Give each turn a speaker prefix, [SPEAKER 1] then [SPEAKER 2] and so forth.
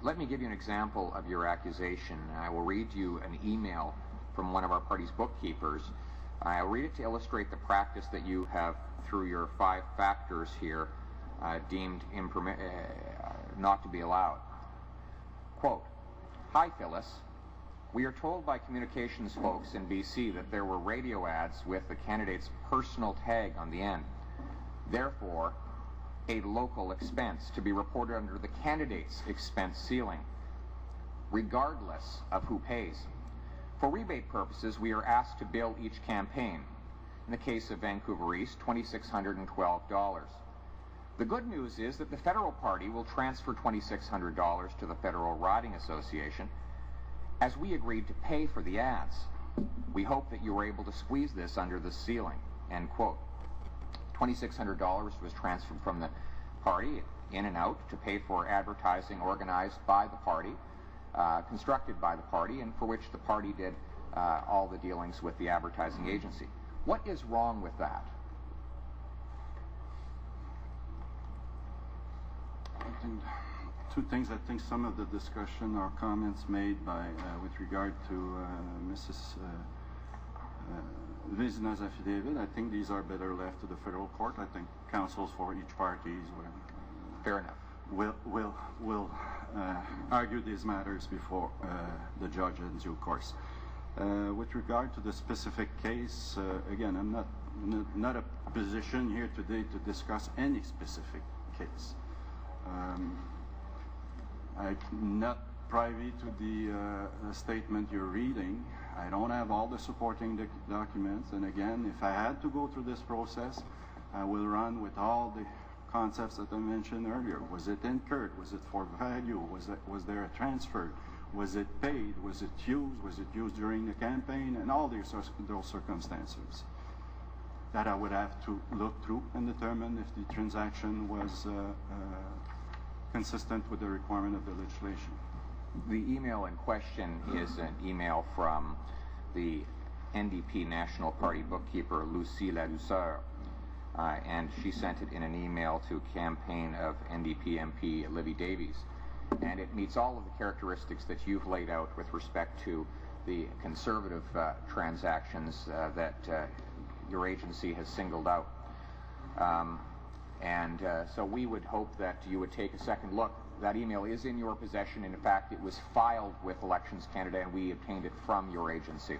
[SPEAKER 1] Let me give you an example of your accusation. I will read you an email from one of our party's bookkeepers. I'll read it to illustrate the practice that you have, through your 5 factors here, deemed not to be allowed. Quote, "Hi Phyllis, we are told by communications folks in BC that there were radio ads with the candidate's personal tag on the end. Therefore, a local expense to be reported under the candidate's expense ceiling, regardless of who pays. For rebate purposes, we are asked to bill each campaign. In the case of Vancouver East, $2,612. The good news is that the federal party will transfer $2,600 to the Federal Riding Association, as we agreed to pay for the ads. We hope that you were able to squeeze this under the ceiling." End quote. $2,600 was transferred from the party in and out to pay for advertising organized by the party, constructed by the party, and for which the party did all the dealings with the advertising agency. What is wrong with that?
[SPEAKER 2] I think 2 things. I think some of the discussion or comments made by with regard to Mrs. Vézina's affidavit, I think these are better left to the federal court. I think counsels for each party
[SPEAKER 1] Fair enough.
[SPEAKER 2] will argue these matters before the judge in due course. With regard to the specific case, again, I'm not a position here today to discuss any specific case. I'm not privy to the statement you're reading. I don't have all the supporting documents, and again, if I had to go through this process, I will run with all the concepts that I mentioned earlier. Was it incurred? Was it for value? Was there a transfer? Was it paid? Was it used? Was it used during the campaign? And all those circumstances that I would have to look through and determine if the transaction was consistent with the requirement of the legislation.
[SPEAKER 1] The email in question is an email from the NDP National Party bookkeeper, Lucie Ladouceur, and she sent it in an email to campaign of NDP MP Libby Davies. And it meets all of the characteristics that you've laid out with respect to the conservative transactions that your agency has singled out. So we would hope that you would take a second look. That email is in your possession, and in fact it was filed with Elections Canada, and we obtained it from your agency.